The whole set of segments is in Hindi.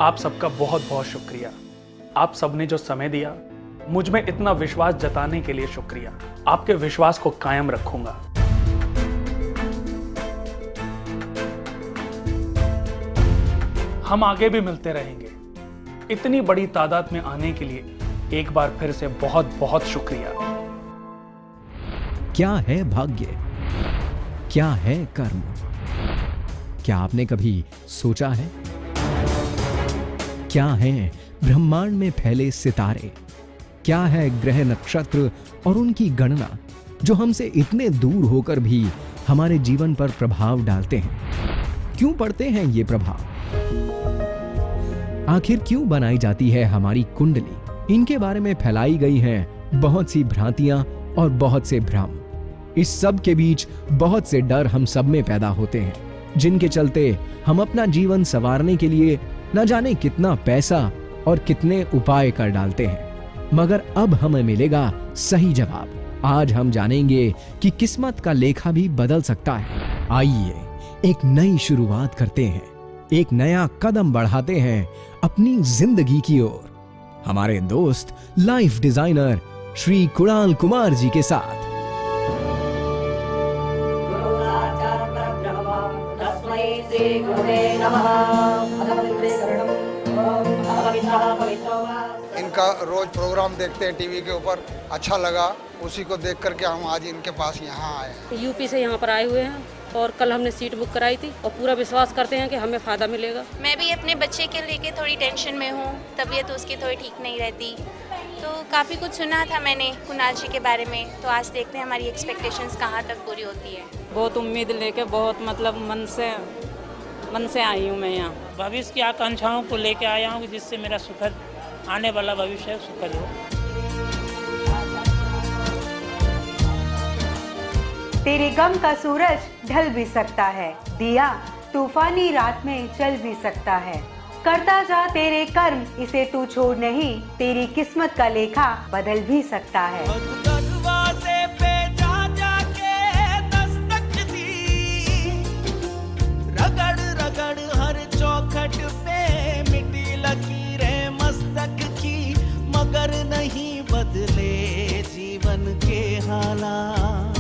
आप सबका बहुत बहुत शुक्रिया। आप सबने जो समय दिया, मुझ में इतना विश्वास जताने के लिए शुक्रिया। आपके विश्वास को कायम रखूंगा। हम आगे भी मिलते रहेंगे। इतनी बड़ी तादाद में आने के लिए एक बार फिर से बहुत बहुत शुक्रिया। क्या है भाग्य? क्या है कर्म? क्या आपने कभी सोचा है? क्या है ब्रह्मांड में फैले सितारे? क्या है ग्रह नक्षत्र और उनकी गणना जो हमसे इतने दूर होकर भी हमारे जीवन पर प्रभाव डालते हैं? क्यों पड़ते हैं ये प्रभाव? आखिर क्यों बनाई जाती है हमारी कुंडली? इनके बारे में फैलाई गई हैं बहुत सी भ्रांतियां और बहुत से भ्रम। इस सब के बीच बहुत से डर हम सब में पैदा होते हैं, जिनके चलते हम अपना जीवन संवारने के लिए न जाने कितना पैसा और कितने उपाय कर डालते हैं। मगर अब हमें मिलेगा सही जवाब। आज हम जानेंगे कि किस्मत का लेखा भी बदल सकता है। आइए एक नई शुरुआत करते हैं, एक नया कदम बढ़ाते हैं अपनी जिंदगी की ओर, हमारे दोस्त लाइफ डिजाइनर श्री कुणाल कुमार जी के साथ। इनका रोज प्रोग्राम देखते हैं टीवी के ऊपर, अच्छा लगा, उसी को देख करके हम आज इनके पास यहाँ आए हैं। यूपी से यहाँ पर आए हुए हैं और कल हमने सीट बुक कराई थी और पूरा विश्वास करते हैं कि हमें फ़ायदा मिलेगा। मैं भी अपने बच्चे के लेके थोड़ी टेंशन में हूँ, तबीयत उसकी थोड़ी ठीक नहीं रहती, तो काफ़ी कुछ सुना था मैंने कुणाल जी के बारे में, तो आज देखते हैं हमारी एक्सपेक्टेशंस कहाँ तक पूरी होती है। बहुत उम्मीद लेके बहुत मतलब मन से आई हूँ मैं यहाँ। भविष्य की आकांक्षाओं को लेके आया हूँ जिससे मेरा सुखद आने वाला भविष्य सुखद हो। तेरे गम का सूरज ढल भी सकता है, दिया तूफानी रात में चल भी सकता है। करता जा तेरे कर्म, इसे तू छोड़ नहीं, तेरी किस्मत का लेखा बदल भी सकता है। दरवाजे पे जा के दस्तक दी, रगड़ रगड़ हर चौखट पे मिटी लकीरें मस्तक की, मगर नहीं बदले जीवन के हालात,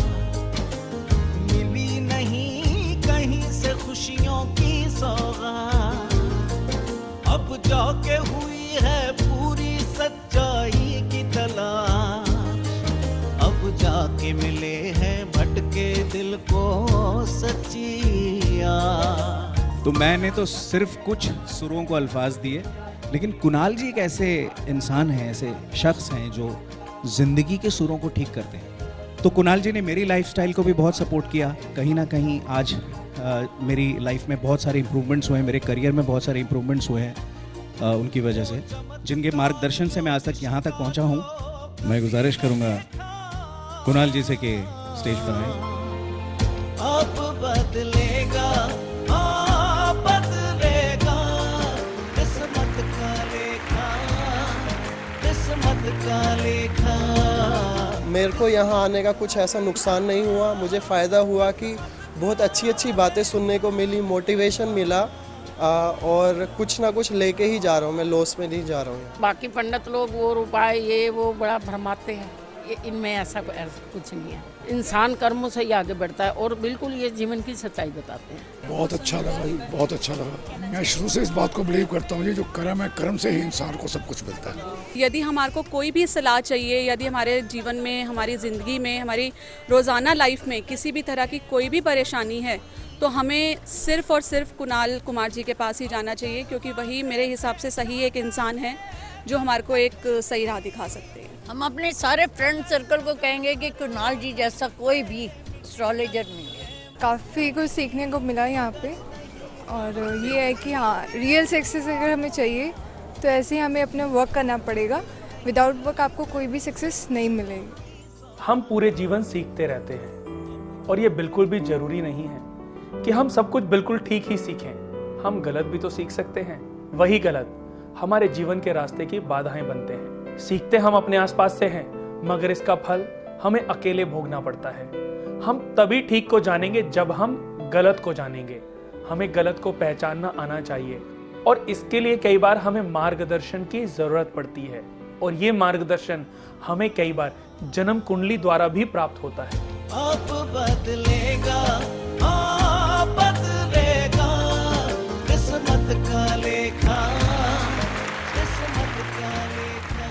मिली नहीं कहीं से खुशियों की सौगात, अब जाके हुई है पूरी सच्चाई की तलाश, अब जाके मिले हैं भटके दिल को सच्ची आस। तो मैंने तो सिर्फ कुछ सुरों को अल्फाज दिए, लेकिन कुणाल जी एक ऐसे इंसान हैं, ऐसे शख्स हैं जो जिंदगी के सुरों को ठीक करते हैं। तो कुणाल जी ने मेरी लाइफस्टाइल को भी बहुत सपोर्ट किया। कहीं ना कहीं आज मेरी लाइफ में बहुत सारे इंप्रूवमेंट्स हुए हैं, मेरे करियर में बहुत सारे इंप्रूवमेंट्स हुए हैं उनकी वजह से, जिनके मार्गदर्शन से मैं आज तक यहाँ तक पहुँचा हूँ। मैं गुजारिश करूँगा कुणाल जी से कि स्टेज पर आए। अब बदलेगा, बदलेगा किस्मत का लेखा, किस्मत का लेखा। मेरे को यहाँ आने का कुछ ऐसा नुकसान नहीं हुआ, मुझे फ़ायदा हुआ कि बहुत अच्छी अच्छी बातें सुनने को मिली, मोटिवेशन मिला, और कुछ ना कुछ लेके ही जा रहा हूँ मैं, लॉस में नहीं जा रहा हूँ। बाकी पंडित लोग वो उपाय ये वो बड़ा भरमाते हैं, इनमें ऐसा कुछ नहीं है। इंसान कर्मों से ही आगे बढ़ता है और बिल्कुल ये जीवन की सच्चाई बताते हैं। बहुत अच्छा लगा जी, बहुत अच्छा लगा। मैं शुरू से इस बात को बिलीव करता हूँ, ये जो कर्म है, कर्म से ही इंसान को सब कुछ मिलता है। यदि हमारे को कोई भी सलाह चाहिए, यदि हमारे जीवन में, हमारी ज़िंदगी में, हमारी रोज़ाना लाइफ में किसी भी तरह की कोई भी परेशानी है, तो हमें सिर्फ़ और सिर्फ कुणाल कुमार जी के पास ही जाना चाहिए, क्योंकि वही मेरे हिसाब से सही एक इंसान है जो हमारे को एक सही राह दिखा सकते हैं। हम अपने सारे फ्रेंड सर्कल को कहेंगे कि कुणाल जी जैसा कोई भी एस्ट्रोलॉजर नहीं है। काफ़ी कुछ सीखने को मिला यहाँ पे, और ये है कि हाँ, रियल सक्सेस अगर हमें चाहिए तो ऐसे ही हमें अपना वर्क करना पड़ेगा। विदाउट वर्क आपको कोई भी सक्सेस नहीं मिलेगी। हम पूरे जीवन सीखते रहते हैं और ये बिल्कुल भी जरूरी नहीं है कि हम सब कुछ बिल्कुल ठीक ही सीखें। हम गलत भी तो सीख सकते हैं। वही गलत हमारे जीवन के रास्ते की बाधाएं बनते हैं। सीखते हम अपने आसपास से हैं, मगर इसका फल हमें अकेले भोगना पड़ता है। हम तभी ठीक को जानेंगे जब हम गलत को जानेंगे। हमें गलत को पहचानना आना चाहिए। और इसके लिए कई बार हमें मार्गदर्शन की जरूरत पड़ती है, और ये मार्गदर्शन हमें कई बार जन्म कुंडली द्वारा भी प्राप्त होता है। अब बदलेगा, बदलेगा किस्मत का लेखा, किस्मत का लेखा।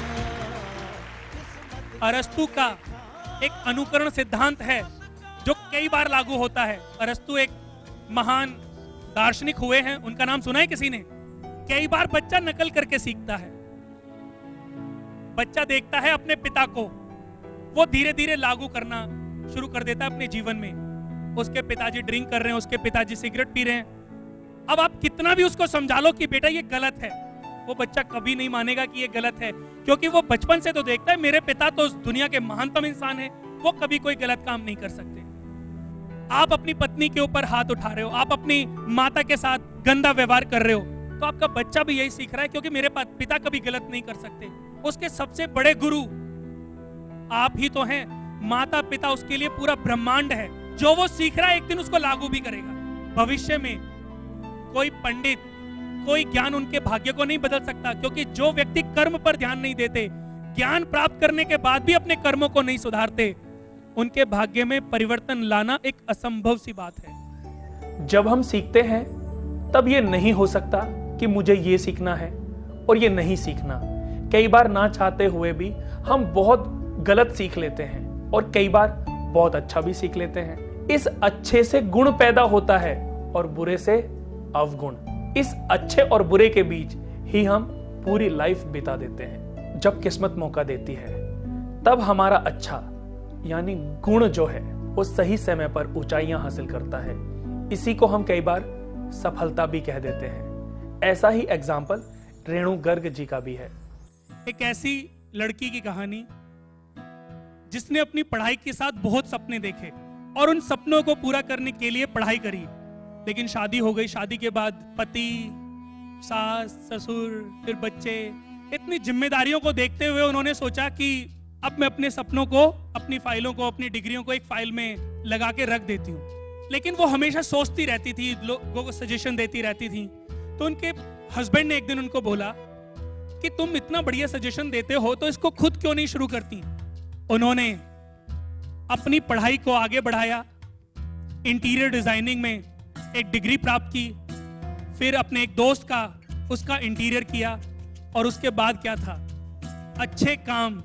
अरस्तु का एक अनुकरण सिद्धांत है जो कई बार लागू होता है। अरस्तु एक महान दार्शनिक हुए हैं, उनका नाम सुना है किसी ने? कई बार बच्चा नकल करके सीखता है। बच्चा देखता है अपने पिता को, वो धीरे धीरे लागू करना शुरू कर देता है अपने जीवन में। उसके पिताजी ड्रिंक कर रहे हैं, उसके पिताजी सिगरेट पी रहे हैं। अब आप कितना भी उसको समझा लो कि बेटा ये गलत है, वो बच्चा कभी नहीं मानेगा कि ये गलत है, क्योंकि वो बचपन से तो देखता है मेरे पिता तो दुनिया के महानतम इंसान है, वो कभी कोई गलत काम नहीं कर सकते। आप अपनी पत्नी के ऊपर हाथ उठा रहे हो, आप अपनी माता के साथ गंदा व्यवहार कर रहे हो, तो आपका बच्चा भी यही सीख रहा है, क्योंकि मेरे पिता कभी गलत नहीं कर सकते। उसके सबसे बड़े गुरु आप ही तो हैं। माता पिता उसके लिए पूरा ब्रह्मांड है। जो वो सीख रहा है एक दिन उसको लागू भी करेगा। भविष्य में कोई पंडित, कोई ज्ञान उनके भाग्य को नहीं बदल सकता, क्योंकि जो व्यक्ति कर्म पर ध्यान नहीं देते, ज्ञान प्राप्त करने के बाद भी अपने कर्मों को नहीं सुधारते, उनके भाग्य में परिवर्तन लाना एक असंभव सी बात है। जब हम सीखते हैं तब ये नहीं हो सकता कि मुझे ये सीखना है और ये नहीं सीखना। कई बार ना चाहते हुए भी हम बहुत गलत सीख लेते हैं और कई बार बहुत अच्छा भी सीख लेते हैं। इस अच्छे से गुण पैदा होता है और बुरे से अवगुण। इस अच्छे और बुरे के बीच ही हम पूरी लाइफ बिता देते हैं। जब किस्मत मौका देती है तब हमारा अच्छा यानी गुण जो है वो सही समय पर ऊंचाइयां हासिल करता है। इसी को हम कई बार सफलता भी कह देते हैं। ऐसा ही एग्जाम्पल रेणु गर्ग जी का भी है। एक ऐसी लड़की की कहानी जिसने अपनी पढ़ाई के साथ बहुत सपने देखे और उन सपनों को पूरा करने के लिए पढ़ाई करी, लेकिन शादी हो गई। शादी के बाद पति, सास, ससुर, फिर बच्चे, इतनी जिम्मेदारियों को देखते हुए उन्होंने सोचा कि अब मैं अपने सपनों को, अपनी फाइलों को, अपनी डिग्रियों को एक फाइल में लगा के रख देती हूँ। लेकिन वो हमेशा सोचती रहती थी, लोगों को सजेशन देती रहती थी। तो उनके हस्बैंड ने एक दिन उनको बोला कि तुम इतना बढ़िया सजेशन देते हो तो इसको खुद क्यों नहीं शुरू करती। उन्होंने अपनी पढ़ाई को आगे बढ़ाया, इंटीरियर डिजाइनिंग में एक डिग्री प्राप्त की, फिर अपने एक दोस्त का उसका इंटीरियर किया, और उसके बाद क्या था, अच्छे काम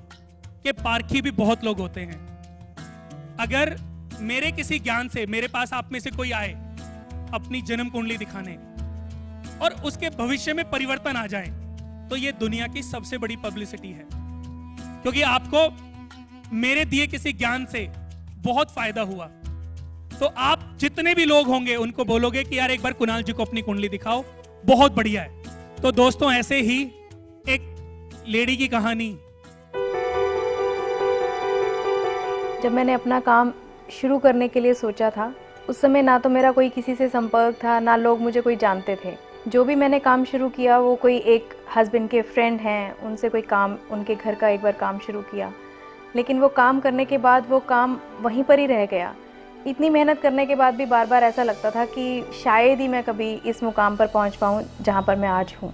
के पारखी भी बहुत लोग होते हैं। अगर मेरे किसी ज्ञान से मेरे पास आप में से कोई आए अपनी जन्म कुंडली दिखाने और उसके भविष्य में परिवर्तन आ जाए, तो ये दुनिया की सबसे बड़ी पब्लिसिटी है, क्योंकि आपको मेरे दिए किसी ज्ञान से बहुत फायदा हुआ। तो आप जितने भी लोग होंगे उनको बोलोगे कि यार एक बार कुणाल जी को अपनी कुंडली दिखाओ, बहुत बढ़िया है। तो दोस्तों, ऐसे ही एक लेडी की कहानी। जब मैंने अपना काम शुरू करने के लिए सोचा था, उस समय ना तो मेरा कोई किसी से संपर्क था, ना लोग मुझे कोई जानते थे। जो भी मैंने काम शुरू किया वो कोई एक हस्बैंड के फ्रेंड हैं, उनसे कोई काम, उनके घर का एक बार काम शुरू किया, लेकिन वो काम करने के बाद वो काम वहीं पर ही रह गया। इतनी मेहनत करने के बाद भी बार बार ऐसा लगता था कि शायद ही मैं कभी इस मुकाम पर पहुंच पाऊं जहां पर मैं आज हूं।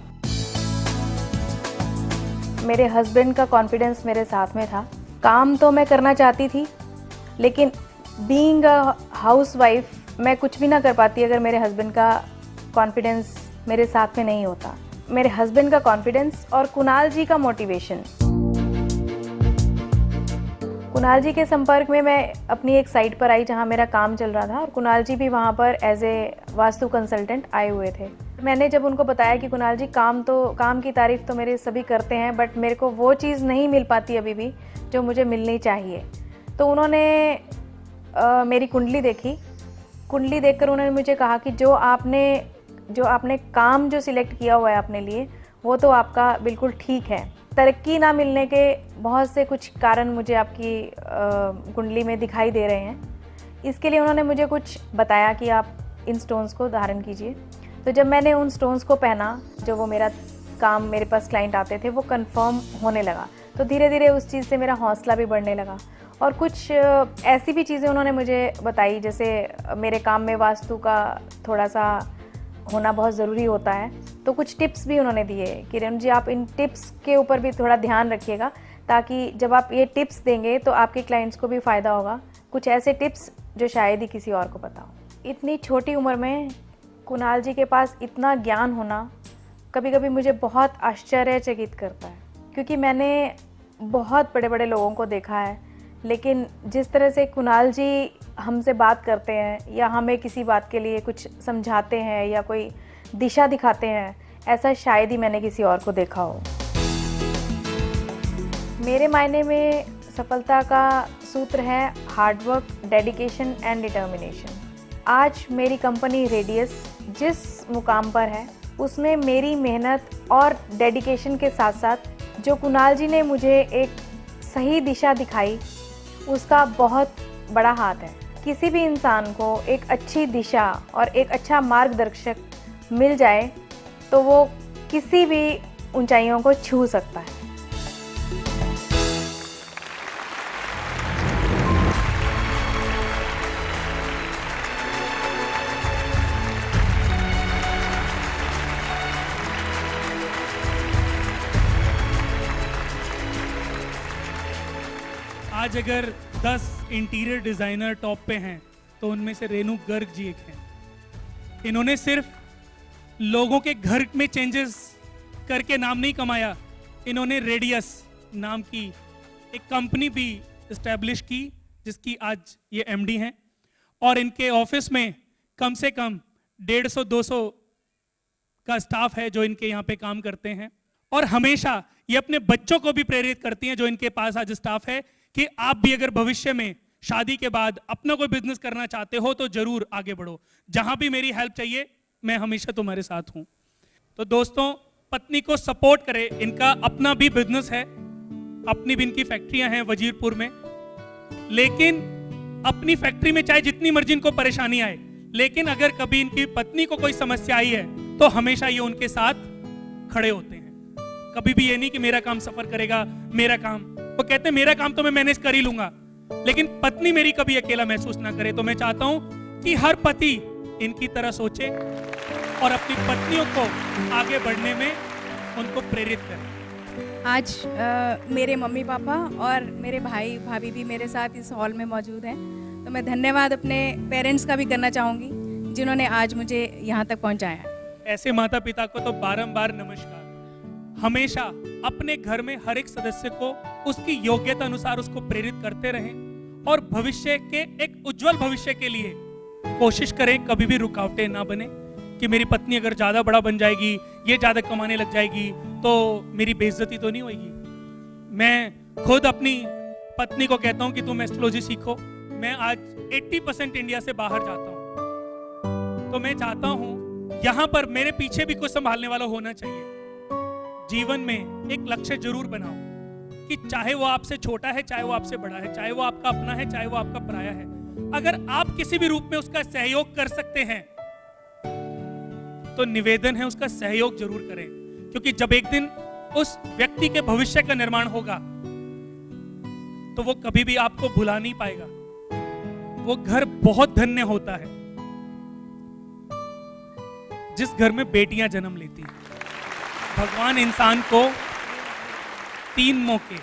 मेरे हस्बैंड का कॉन्फिडेंस मेरे साथ में था। काम तो मैं करना चाहती थी, लेकिन बीइंग अ हाउसवाइफ मैं कुछ भी ना कर पाती अगर मेरे हस्बैंड का कॉन्फिडेंस मेरे साथ में नहीं होता। मेरे हस्बैंड का कॉन्फिडेंस और कुणाल जी का मोटिवेशन। कुणाल जी के संपर्क में मैं अपनी एक साइट पर आई जहां मेरा काम चल रहा था, और कुणाल जी भी वहां पर एज ए वास्तु कंसल्टेंट आए हुए थे। मैंने जब उनको बताया कि कुणाल जी काम की तारीफ तो मेरे सभी करते हैं, बट मेरे को वो चीज़ नहीं मिल पाती अभी भी जो मुझे मिलनी चाहिए। तो उन्होंने मेरी कुंडली देखी। कुंडली देखकर उन्होंने मुझे कहा कि जो आपने काम जो सिलेक्ट किया हुआ है अपने लिए, वो तो आपका बिल्कुल ठीक है। तरक्की ना मिलने के बहुत से कुछ कारण मुझे आपकी कुंडली में दिखाई दे रहे हैं। इसके लिए उन्होंने मुझे कुछ बताया कि आप इन स्टोन्स को धारण कीजिए। तो जब मैंने उन स्टोन्स को पहना, जो वो मेरा काम, मेरे पास क्लाइंट आते थे, वो कंफर्म होने लगा। तो धीरे धीरे उस चीज़ से मेरा हौसला भी बढ़ने लगा। और कुछ ऐसी भी चीज़ें उन्होंने मुझे बताई, जैसे मेरे काम में वास्तु का थोड़ा सा होना बहुत ज़रूरी होता है। तो तो कुछ टिप्स भी उन्होंने दिए कि रेणु जी आप इन टिप्स के ऊपर भी थोड़ा ध्यान रखिएगा, ताकि जब आप ये टिप्स देंगे तो आपके क्लाइंट्स को भी फ़ायदा होगा। कुछ ऐसे टिप्स जो शायद ही किसी और को पता हो। इतनी छोटी उम्र में कुणाल जी के पास इतना ज्ञान होना कभी कभी मुझे बहुत आश्चर्यचकित करता है, क्योंकि मैंने बहुत बड़े बड़े लोगों को देखा है, लेकिन जिस तरह से कुणाल जी हमसे बात करते हैं या हमें किसी बात के लिए कुछ समझाते हैं या कोई दिशा दिखाते हैं, ऐसा शायद ही मैंने किसी और को देखा हो। मेरे मायने में सफलता का सूत्र है हार्डवर्क, डेडिकेशन एंड डिटर्मिनेशन। आज मेरी कंपनी रेडियस जिस मुकाम पर है उसमें मेरी मेहनत और डेडिकेशन के साथ साथ जो कुणाल जी ने मुझे एक सही दिशा दिखाई उसका बहुत बड़ा हाथ है। किसी भी इंसान को एक अच्छी दिशा और एक अच्छा मार्गदर्शक मिल जाए तो वो किसी भी ऊंचाइयों को छू सकता है। आज अगर 10 इंटीरियर डिजाइनर टॉप पे हैं तो उनमें से रेणु गर्ग जी एक हैं। इन्होंने सिर्फ लोगों के घर में चेंजेस करके नाम नहीं कमाया, इन्होंने रेडियस नाम की एक कंपनी भी इस्टेब्लिश की जिसकी आज ये एमडी हैं, और इनके ऑफिस में कम से कम 150-200 का स्टाफ है जो इनके यहाँ पे काम करते हैं। और हमेशा ये अपने बच्चों को भी प्रेरित करती हैं जो इनके पास आज स्टाफ है कि आप भी अगर भविष्य में शादी के बाद अपना कोई बिजनेस करना चाहते हो तो जरूर आगे बढ़ो, जहां भी मेरी हेल्प चाहिए मैं हमेशा तुम्हारे साथ हूं। तो दोस्तों, पत्नी को सपोर्ट करें। इनका अपना भी बिजनेस है, अपनी भी इनकी फैक्ट्रियां हैं वजीरपुर में, लेकिन अपनी फैक्ट्री में चाहे जितनी मर्जी इनको परेशानी आए, लेकिन अगर कभी इनकी पत्नी को कोई समस्या आई है तो हमेशा ये उनके साथ खड़े होते हैं। कभी भी ये नहीं कि मेरा काम सफर करेगा, मेरा काम, वो कहते हैं मेरा काम तो मैं मैनेज कर ही लूंगा, लेकिन पत्नी मेरी कभी अकेला महसूस ना करे। तो मैं चाहता हूं कि हर पति इनकी तरह सोचे और अपनी पत्नियों को आगे बढ़ने में उनको प्रेरित करे। आज मेरे मम्मी पापा और मेरे भाई भाभी भी मेरे साथ इस हॉल में मौजूद हैं, तो मैं धन्यवाद अपने पेरेंट्स का भी करना चाहूँगी जिन्होंने आज मुझे यहाँ तक पहुँचाया। ऐसे माता पिता को तो बारंबार नमस्कार। हमेशा अपने घर में हर एक सदस्य को उसकी योग्यता अनुसार उसको प्रेरित करते रहें और भविष्य के एक उज्जवल भविष्य के लिए कोशिश करें, कभी भी रुकावटें ना बने कि मेरी पत्नी अगर ज्यादा बड़ा बन जाएगी, ये ज्यादा कमाने लग जाएगी तो मेरी बेइज्जती तो नहीं होगी। मैं खुद अपनी पत्नी को कहता हूं कि तुम एस्ट्रोलॉजी सीखो। मैं आज 80% इंडिया से बाहर जाता हूं, तो मैं चाहता हूं यहां पर मेरे पीछे भी कुछ संभालने वाला होना चाहिए। जीवन में एक लक्ष्य जरूर बनाओ कि चाहे वो आपसे छोटा है, चाहे वो आपसे बड़ा है, चाहे वो आपका अपना है, चाहे वो आपका पराया है, अगर आप किसी भी रूप में उसका सहयोग कर सकते हैं तो निवेदन है उसका सहयोग जरूर करें, क्योंकि जब एक दिन उस व्यक्ति के भविष्य का निर्माण होगा तो वो कभी भी आपको भुला नहीं पाएगा। वो घर बहुत धन्य होता है जिस घर में बेटियां जन्म लेती हैं। भगवान इंसान को 3 मौके,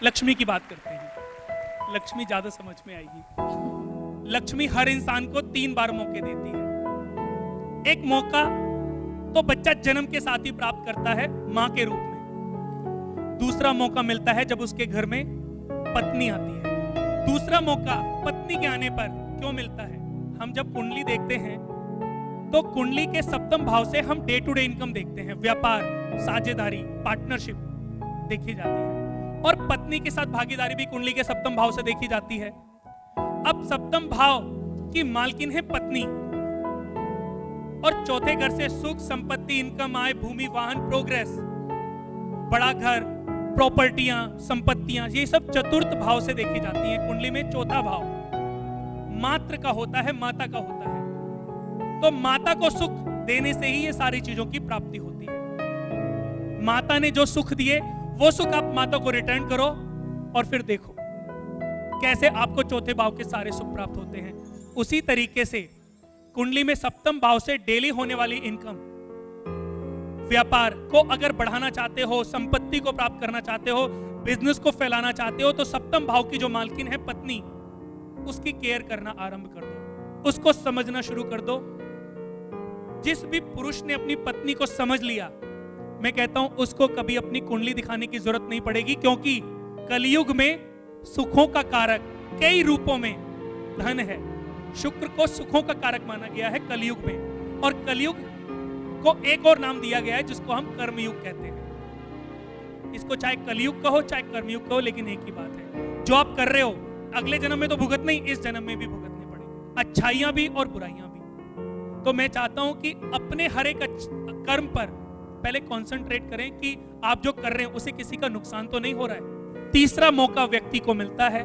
लक्ष्मी की बात करते हैं, लक्ष्मी ज्यादा समझ में आएगी। लक्ष्मी हर इंसान को 3 बार मौके देती है। एक मौका तो बच्चा जन्म के साथ ही प्राप्त करता है मां के रूप में। दूसरा मौका मिलता है जब उसके घर में पत्नी आती है। दूसरा मौका पत्नी के आने पर क्यों मिलता है? हम जब कुंडली देखते हैं तो कुंडली के सप्तम भाव से हम डे टू डे इनकम देखते हैं, व्यापार, साझेदारी, पार्टनरशिप देखी जाती है, और पत्नी के साथ भागीदारी भी कुंडली के सप्तम भाव से देखी जाती है। अब सप्तम भाव की मालकिन है पत्नी, और चौथे घर से सुख, संपत्ति, इनकम, आय, भूमि, वाहन, प्रोग्रेस, बड़ा घर, प्रॉपर्टियां, संपत्तियां, ये सब चतुर्थ भाव से देखी जाती हैं। कुंडली में चौथा भाव मात्र का होता है, माता का होता है। तो माता को सुख देने से ही ये सारी चीजों की प्राप्ति होती है। माता ने जो सुख दिए वो सुख आप माता को रिटर्न करो और फिर देखो कैसे आपको चौथे भाव के सारे सुख प्राप्त होते हैं। उसी तरीके से कुंडली में सप्तम भाव से डेली होने वाली इनकम व्यापार को अगर बढ़ाना चाहते हो, संपत्ति को प्राप्त करना चाहते हो, बिजनेस को फैलाना चाहते हो, तो सप्तम भाव की जो मालकिन है पत्नी, उसकी केयर करना आरंभ कर दो, उसको समझना शुरू कर दो। जिस भी पुरुष ने अपनी पत्नी को समझ लिया, मैं कहता हूं उसको कभी अपनी कुंडली दिखाने की जरूरत नहीं पड़ेगी, क्योंकि कलयुग में सुखों का कारक कई रूपों में धन है। शुक्र को सुखों का कारक माना गया है कलयुग में, और कलयुग को एक और नाम दिया गया है जिसको हम कर्मयुग कहते हैं। इसको चाहे कलयुग कहो चाहे कर्मयुग कहो, लेकिन एक ही बात है, जो आप कर रहे हो अगले जन्म में तो भुगत नहीं, इस जन्म में भी भुगतने पड़ेंगे, अच्छाइयां भी और बुराइयां भी। तो मैं चाहता हूं कि अपने हर एक कर्म पर पहले कंसंट्रेट करें कि आप जो कर रहे हैं उसे किसी का नुकसान तो नहीं हो रहा है। तीसरा मौका व्यक्ति को मिलता है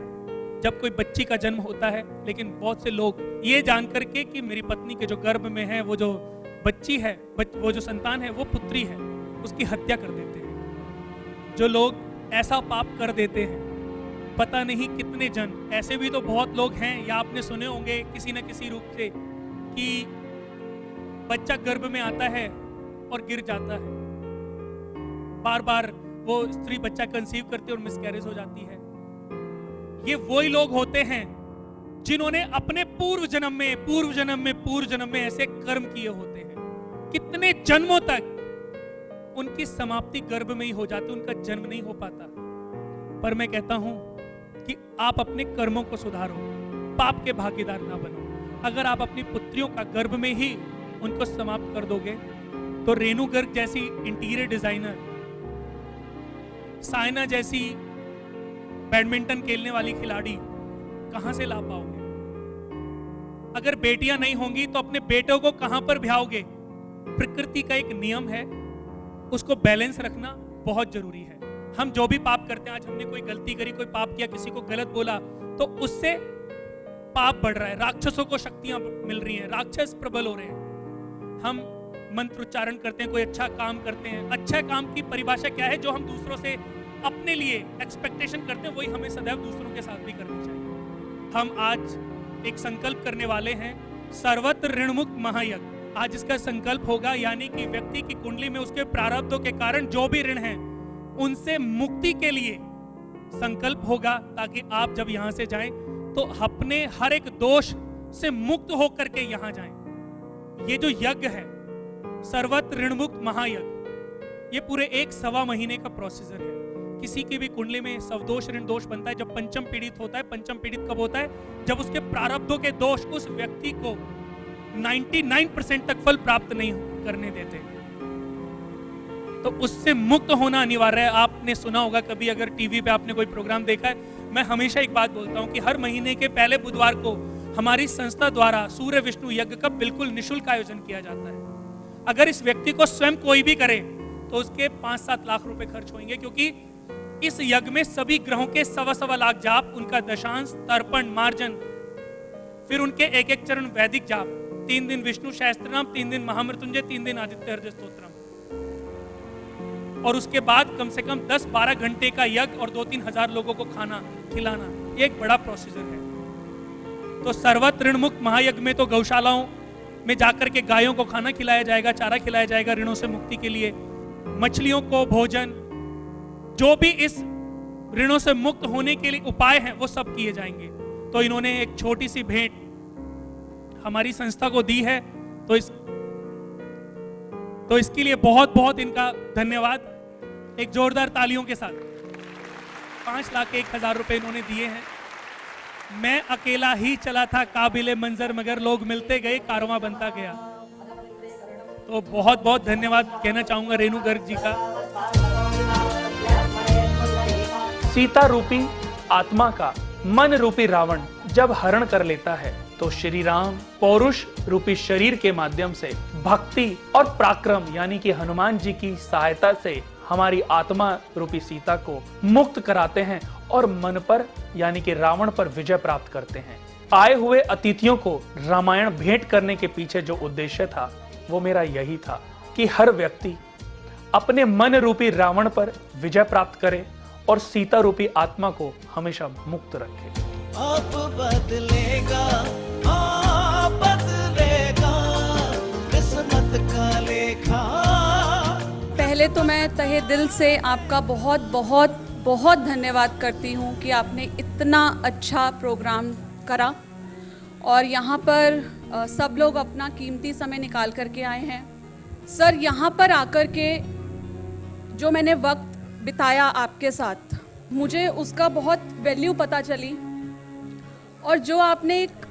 जब कोई बच्ची का जन्म होता है, लेकिन बहुत से लोग ये जान करके कि मेरी पत्नी के जो गर्भ में है वो जो बच्ची है, वो जो संतान है वो पुत्री है, उसकी हत्या कर देते हैं। जो लोग ऐसा पाप कर देते हैं, पता नहीं कितने जन ऐसे भी तो बहुत लोग हैं, या आपने सुने होंगे किसी न किसी रूप से कि बच्चा गर्भ में आता है और गिर जाता है, बार बार वो स्त्री बच्चा कंसीव करती है और मिसकैरेज हो जाती है। ये वही लोग होते हैं जिन्होंने अपने पूर्व जन्म में ऐसे कर्म किए होते हैं। कितने जन्मों तक उनकी समाप्ति गर्भ में ही हो जाती, उनका जन्म नहीं हो पाता। पर मैं कहता हूं कि आप अपने कर्मों को सुधारो, पाप के भागीदार ना बनो। अगर आप अपनी पुत्रियों का गर्भ में ही उनको समाप्त कर दोगे, तो रेणु गर्ग जैसी इंटीरियर डिजाइनर, साइना जैसी बैडमिंटन खेलने वाली खिलाड़ी कहां से ला पाओगे? अगर बेटियां नहीं होंगी तो अपने बेटों को कहां पर ब्याहोगे? प्रकृति का एक नियम है, उसको बैलेंस रखना बहुत जरूरी है। हम जो भी पाप करते हैं, आज हमने कोई गलती करी, कोई पाप किया, किसी को गलत बोला, तो उससे पाप बढ़ रहा है, राक्षसों को शक्तियां मिल रही हैं, राक्षस प्रबल हो रहे हैं। हम मंत्र उच्चारण करते हैं, कोई अच्छा काम करते हैं। अच्छा काम की परिभाषा क्या है? जो हम दूसरों से अपने लिए एक्सपेक्टेशन करते हैं, वही हमें सदैव दूसरों के साथ भी करनी चाहिए। हम आज एक संकल्प करने वाले हैं, सर्वत्र ऋण मुक्त महायज्ञ। आज इसका संकल्प होगा, यानी कि व्यक्ति की कुंडली में उसके प्रारब्धों के कारण जो भी ऋण हैं, उनसे मुक्ति के लिए संकल्प होगा, ताकि आप जब यहां से जाएं तो अपने हर एक दोष से मुक्त होकर के यहां जाएं। ये जो यज्ञ है, सर्वत्र ऋण मुक्त महायज्ञ, ये पूरे 1-1.25 महीने का प्रोसीजर है। किसी की भी कुंडली में सवदोष ऋण दोष बनता है जब पंचम पीड़ित होता है। पंचम पीड़ित कब होता है? जब उसके प्रारब्धों के दोष उस व्यक्ति को 99% तक फल प्राप्त नहीं करने देते, तो उससे मुक्त होना अनिवार्य है। आपने सुना होगा कभी, अगर टीवी पे आपने कोई प्रोग्राम देखा है, मैं हमेशा एक बात बोलता हूं कि हर महीने के पहले बुधवार को हमारी संस्था द्वारा सूर्य विष्णु यज्ञ का बिल्कुल निःशुल्क आयोजन किया जाता है। अगर इस व्यक्ति को स्वयं कोई भी करे तो उसके 5-7 लाख रुपए खर्च होंगे, क्योंकि इस यज्ञ में सभी ग्रहों के 1.25 लाख जाप, उनका दशांश, तर्पण, मार्जन, फिर उनके एक चरण वैदिक जाप, 3 दिन विष्णु सहस्त्रनाम, 3 दिन महामृत्युंजय, 3 दिन आदित्य हृदय स्तोत्रम, और उसके बाद कम से कम 10-12 घंटे का यज्ञ और 2-3 हजार लोगों को खाना खिलाना, ये एक बड़ा प्रोसीजर है। तो सर्वत्र ऋण मुक्त महायज्ञ में तो गौशालाओं में जाकर के गायों को खाना खिलाया जाएगा, चारा खिलाया जाएगा ऋणों से मुक्ति के लिए, मछलियों को भोजन, जो भी इस ऋणों से मुक्त होने के लिए उपाय हैं वो सब किए जाएंगे। तो इन्होंने एक छोटी सी भेंट हमारी संस्था को दी है, तो इसके लिए बहुत बहुत इनका धन्यवाद। एक जोरदार तालियों के साथ 5,01,000 रुपए इन्होंने दिए हैं। मैं अकेला ही चला था काबिले मंजर, मगर लोग मिलते गए, कारवां बनता गया। तो बहुत बहुत धन्यवाद कहना चाहूंगा रेणु गर्ग जी का। सीता रूपी आत्मा का मन रूपी रावण जब हरण कर लेता है, तो श्री राम पौरुष रूपी शरीर के माध्यम से भक्ति और पराक्रम यानी कि हनुमान जी की सहायता से हमारी आत्मा रूपी सीता को मुक्त कराते हैं और मन पर यानी कि रावण पर विजय प्राप्त करते हैं। आए हुए अतिथियों को रामायण भेंट करने के पीछे जो उद्देश्य था वो मेरा यही था कि हर व्यक्ति अपने मन रूपी रावण पर विजय प्राप्त करे और सीता रूपी आत्मा को हमेशा मुक्त रखे। अब बदलेगा, बदलेगा किस्मत का लेखा, पहले तो मैं तहे दिल से आपका बहुत बहुत बहुत धन्यवाद करती हूँ कि आपने इतना अच्छा प्रोग्राम करा और यहाँ पर सब लोग अपना कीमती समय निकाल करके आए हैं। सर, यहाँ पर आकर के जो मैंने वक्त बिताया आपके साथ, मुझे उसका बहुत वैल्यू पता चली और जो आपने एक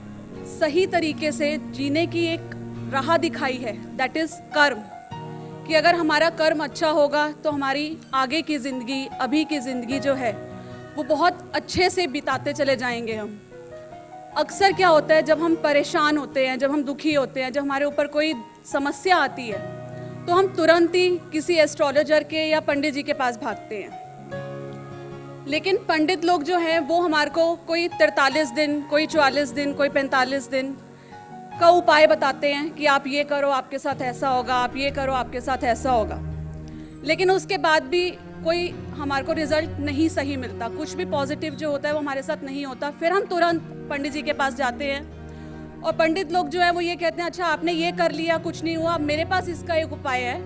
सही तरीके से जीने की एक राह दिखाई है, दैट इज़ कर्म, कि अगर हमारा कर्म अच्छा होगा तो हमारी आगे की ज़िंदगी, अभी की ज़िंदगी जो है वो बहुत अच्छे से बिताते चले जाएंगे हम। अक्सर क्या होता है, जब हम परेशान होते हैं, जब हम दुखी होते हैं, जब हमारे ऊपर कोई समस्या आती है तो हम तुरंत ही किसी एस्ट्रोलॉजर के या पंडित जी के पास भागते हैं। लेकिन पंडित लोग जो हैं वो हमारे को कोई 43 दिन, कोई 44 दिन, कोई 45 दिन का उपाय बताते हैं कि आप ये करो आपके साथ ऐसा होगा, आप ये करो आपके साथ ऐसा होगा। लेकिन उसके बाद भी कोई हमारे को रिजल्ट नहीं सही मिलता, कुछ भी पॉजिटिव जो होता है वो हमारे साथ नहीं होता। फिर हम तुरंत पंडित जी के पास जाते हैं और पंडित लोग जो है वो ये कहते हैं, अच्छा आपने ये कर लिया, कुछ नहीं हुआ, मेरे पास इसका एक उपाय है,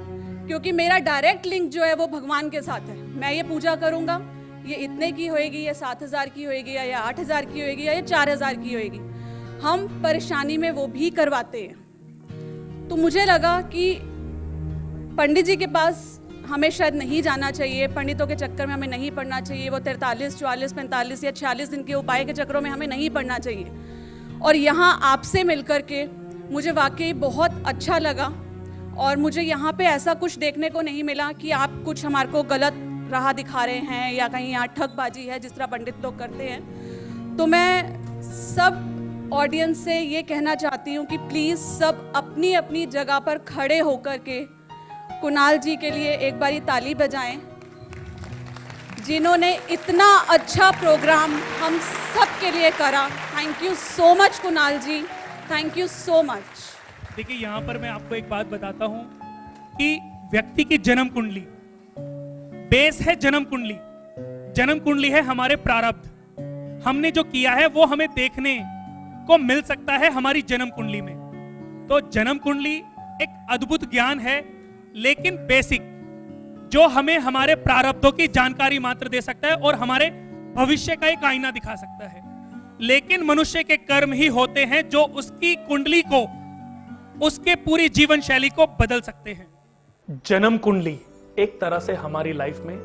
क्योंकि मेरा डायरेक्ट लिंक जो है वो भगवान के साथ है। मैं ये पूजा करूँगा, ये इतने की होएगी, या 7,000 की होएगी, या 8,000 की होएगी, या 4,000 की होएगी। हम परेशानी में वो भी करवाते हैं। तो मुझे लगा कि पंडित जी के पास हमें शायद नहीं जाना चाहिए, पंडितों के चक्कर में हमें नहीं पड़ना चाहिए, वो 43, 44, 45 या 46 दिन के उपाय के चक्करों में हमें नहीं पड़ना चाहिए। और यहाँ आपसे मिलकर के मुझे वाकई बहुत अच्छा लगा और मुझे यहाँ पे ऐसा कुछ देखने को नहीं मिला कि आप कुछ हमारे को गलत राह दिखा रहे हैं या कहीं यहाँ ठगबाजी है जिस तरह पंडित लोग करते हैं। तो मैं सब ऑडियंस से ये कहना चाहती हूँ कि प्लीज़ सब अपनी अपनी जगह पर खड़े होकर के कुणाल जी के लिए एक बारी ताली बजाएं, जिन्होंने इतना अच्छा प्रोग्राम हम सब के लिए करा। Thank you so much Kunal ji, thank you so much. देखिए, यहाँ पर मैं आपको एक बात बताता हूँ कि व्यक्ति की जन्म कुंडली बेस है, जन्म कुंडली है हमारे प्रारब्ध। हमने जो किया है वो हमें देखने को मिल सकता है हमारी जन्म कुंडली में। तो जन्म कुंडली एक अद्भुत ज्ञान है, लेकिन बेसिक, जो हमें हमारे प्रारब्धों की जानकारी मात्र दे सकता है और हमारे भविष्य का एक आईना दिखा सकता है। लेकिन मनुष्य के कर्म ही होते हैं जो उसकी कुंडली को, उसके पूरी जीवन शैली को बदल सकते हैं। जन्म कुंडली एक तरह से हमारी लाइफ में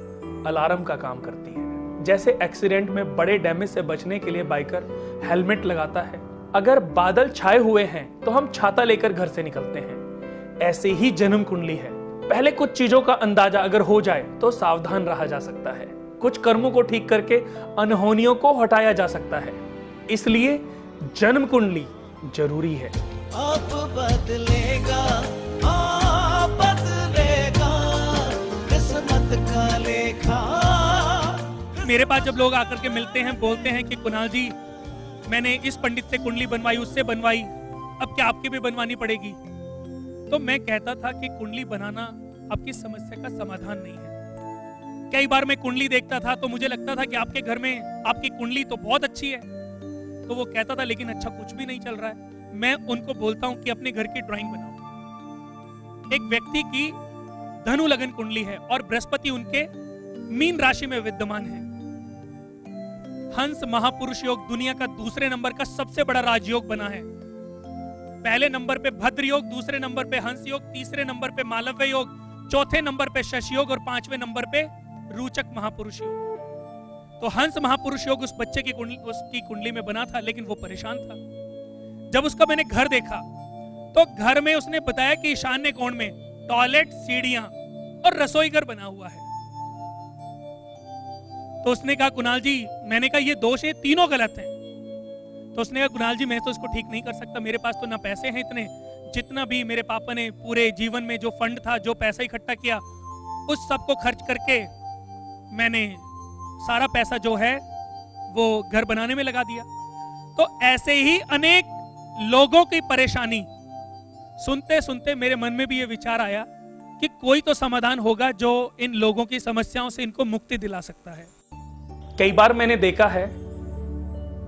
अलार्म का काम करती है। जैसे एक्सीडेंट में बड़े डैमेज से बचने के लिए बाइकर हेलमेट लगाता है, अगर बादल छाए हुए हैं तो हम छाता लेकर घर से निकलते हैं। ऐसे ही जन्म कुंडली है, पहले कुछ चीजों का अंदाजा अगर हो जाए तो सावधान रहा जा सकता है, कुछ कर्मों को ठीक करके अनहोनियों को हटाया जा सकता है। इसलिए जन्म कुंडली जरूरी है। अब बदलेगा, बदलेगा किस्मत का लेखा। मेरे पास जब लोग आकर के मिलते हैं, बोलते हैं कि कुणाल जी मैंने इस पंडित से कुंडली बनवाई, उससे बनवाई, अब क्या आपके भी बनवानी पड़ेगी? तो मैं कहता था कि कुंडली बनाना आपकी समस्या का समाधान नहीं है। कई बार मैं कुंडली देखता था तो मुझे लगता था कि आपके घर में आपकी कुंडली तो बहुत अच्छी है, तो वो कहता था लेकिन अच्छा कुछ भी नहीं चल रहा है। मैं उनको बोलता हूं कि अपने घर की ड्राइंग बनाओ। एक व्यक्ति की धनु लगन कुंडली है और बृहस्पति उनके मीन राशि में विद्यमान है। हंस महापुरुष योग दुनिया का दूसरे नंबर का सबसे बड़ा राजयोग बना है। पहले नंबर पे भद्र योग, दूसरे नंबर पे हंस योग, तीसरे नंबर पे मालव्य योग, चौथे नंबर पे शश योग और 5वें नंबर पे रोचक महापुरुष योग। तो हंस महापुरुष योग उस बच्चे की उसकी कुंडली में बना था, लेकिन वो परेशान था। जब उसका मैंने घर देखा तो घर में उसने बताया कि ईशान्य कोण में टॉयलेट, सीढ़ियां और रसोई घर बना हुआ है। तो उसने कहा कुणाल जी, मैंने कहा ये दोष है, तीनों गलत हैं। तो उसने कहा कुणाल जी मैं तो इसको ठीक नहीं कर सकता, मेरे पास तो ना पैसे हैं इतने, जितना भी मेरे पापा ने पूरे जीवन में जो फंड था, जो पैसा इकट्ठा किया, उस सब को खर्च करके मैंने सारा पैसा जो है वो घर बनाने में लगा दिया। तो ऐसे ही अनेक लोगों की परेशानी सुनते सुनते मेरे मन में भी ये विचार आया कि कोई तो समाधान होगा जो इन लोगों की समस्याओं से इनको मुक्ति दिला सकता है। कई बार मैंने देखा है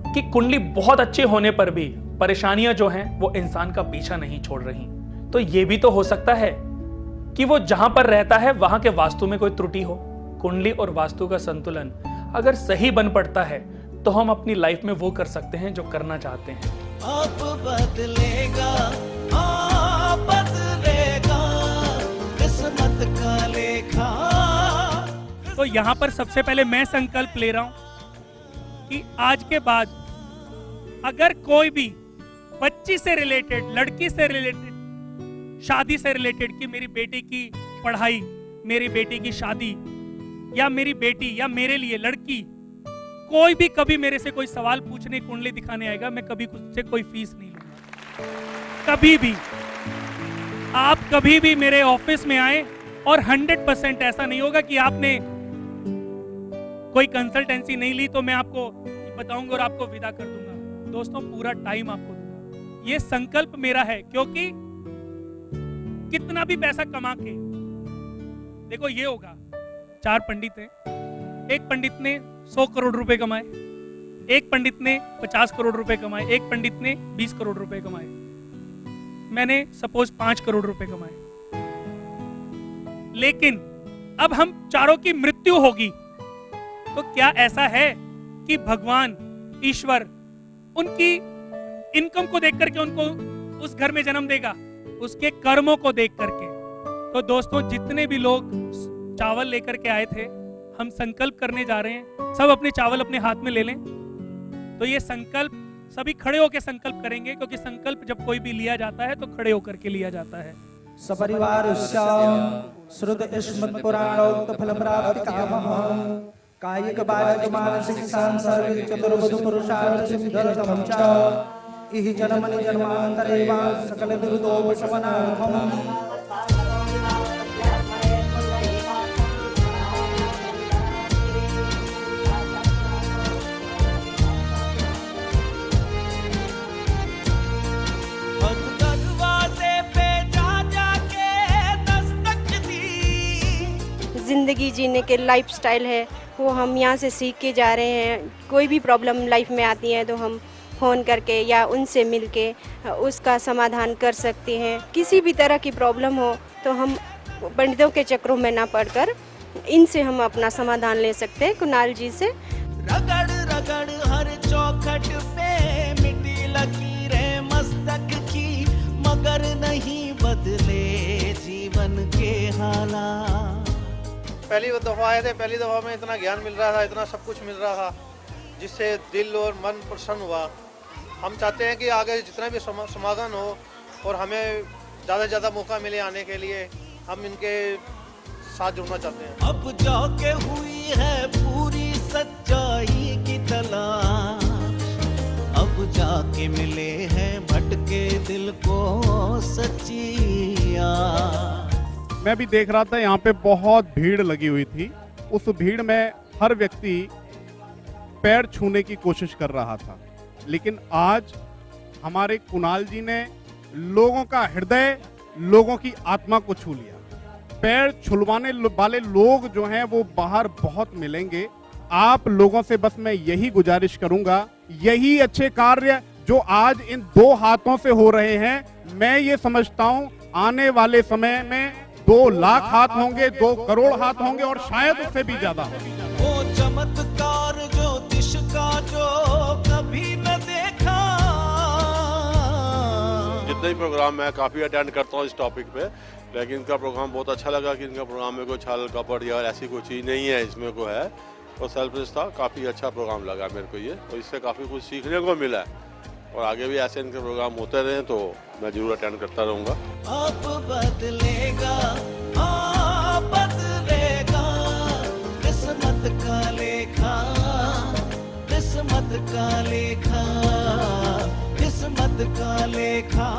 कि कुंडली बहुत अच्छे होने पर भी परेशानियां जो हैं वो इंसान का पीछा नहीं छोड़ रही। तो ये भी तो हो सकता है कि वो जहां पर रहता है वहां के वास्तु में कोई त्रुटि हो। कुंडली और वास्तु का संतुलन अगर सही बन पड़ता है तो हम अपनी लाइफ में वो कर सकते हैं जो करना चाहते हैं। अब बदलेगा, बदलेगा किस्मत का लेखा। तो यहाँ पर सबसे पहले मैं संकल्प ले रहा हूं कि आज के बाद अगर कोई भी बच्ची से रिलेटेड, लड़की से रिलेटेड, शादी से रिलेटेड कि मेरी बेटी की पढ़ाई, मेरी बेटी की शादी, या मेरी बेटी या मेरे लिए लड़की, कोई भी कभी मेरे से कोई सवाल पूछने, कुंडली दिखाने आएगा, मैं कभी उससे कोई फीस नहीं लूंगा। कभी भी आप कभी भी मेरे ऑफिस में आए और 100% ऐसा नहीं होगा कि आपने कोई कंसल्टेंसी नहीं ली तो मैं आपको बताऊंगा और आपको विदा कर दूंगा। दोस्तों, पूरा टाइम आपको दूंगा, ये संकल्प मेरा है। क्योंकि कितना भी पैसा कमा के देखो, ये होगा 4 पंडित हैं, एक पंडित ने 100 करोड़ रुपए कमाए, एक पंडित ने 50 करोड़ रुपए कमाए, एक पंडित ने 20 करोड़ रुपए कमाए, मैंने सपोज 5 करोड़ रुपए कमाए। लेकिन अब हम चारों की मृत्यु होगी तो क्या ऐसा है कि भगवान, ईश्वर उनकी इनकम को देख करके उनको उस घर में जन्म देगा? उसके कर्मों को देख करके। तो दोस्तों, जितने भी लोग चावल लेकर के आए थे, हम संकल्प करने जा रहे हैं। सब अपने चावल अपने हाथ में ले लें। तो ये संकल्प सभी खड़े होकर संकल्प करेंगे, क्योंकि संकल्प जब कोई भी लिया जाता है तो खड़े होकर के लिया जाता है। सपरिवार श्रुत स्मृत पुराणोक्त फल प्राप्ति कामः कायिक वाचिक मानसिक सांसारिक चतुर्विध पुरुषार्थ सिद्ध्यर्थम च इहि जन्मनि जन्मान्तरे वा सकल दुर्दोषमनार्थम। ज़िंदगी जीने के लाइफस्टाइल है वो हम यहाँ से सीख के जा रहे हैं। कोई भी प्रॉब्लम लाइफ में आती है तो हम फ़ोन करके या उनसे मिल के उसका समाधान कर सकते हैं। किसी भी तरह की प्रॉब्लम हो तो हम पंडितों के चक्रों में ना पड़कर इनसे हम अपना समाधान ले सकते हैं, कुणाल जी से। रगड़ रगड़ हर चौखट पे मिटी लकीरें मस्तक की, मगर नहीं बदले जीवन के हालात। पहली दफ़ा आए थे, पहली दफ़ा में इतना ज्ञान मिल रहा था, इतना सब कुछ मिल रहा था, जिससे दिल और मन प्रसन्न हुआ। हम चाहते हैं कि आगे जितना भी समाधान हो और हमें ज़्यादा से ज़्यादा मौका मिले आने के लिए, हम इनके साथ जुड़ना चाहते हैं। अब जाके हुई है पूरी सच्चाई की तलाश, अब जाके मिले हैं भटके दिल को सच्ची आस। मैं भी देख रहा था, यहाँ पे बहुत भीड़ लगी हुई थी। उस भीड़ में हर व्यक्ति पैर छूने की कोशिश कर रहा था, लेकिन आज हमारे कुणाल जी ने लोगों का हृदय, लोगों की आत्मा को छू लिया। पैर छुलवाने वाले लोग जो हैं वो बाहर बहुत मिलेंगे। आप लोगों से बस मैं यही गुजारिश करूंगा, यही अच्छे कार्य जो आज इन 2 हाथों से हो रहे हैं, मैं ये समझता हूं आने वाले समय में 2 लाख हाथ होंगे, 2 करोड़ हाथ होंगे और शायद उससे भी ज्यादा। वो चमत्कार ज्योतिष का जो कभी न देखा। जितने भी प्रोग्राम मैं काफ़ी अटेंड करता हूँ इस टॉपिक पे, लेकिन इनका प्रोग्राम बहुत अच्छा लगा कि इनका प्रोग्राम में कोई छल कपट या ऐसी कोई चीज़ नहीं है, इसमें को है और सेल्फलेस था। काफ़ी अच्छा प्रोग्राम लगा मेरे को ये, और इससे काफ़ी कुछ सीखने को मिला है। और आगे भी ऐसे इनके प्रोग्राम होते रहे तो मैं जरूर अटेंड करता रहूँगा। अब बदलेगा, बदलेगा किस्मत का लेखा, किस्मत का लेखा, किस्मत का लेखा।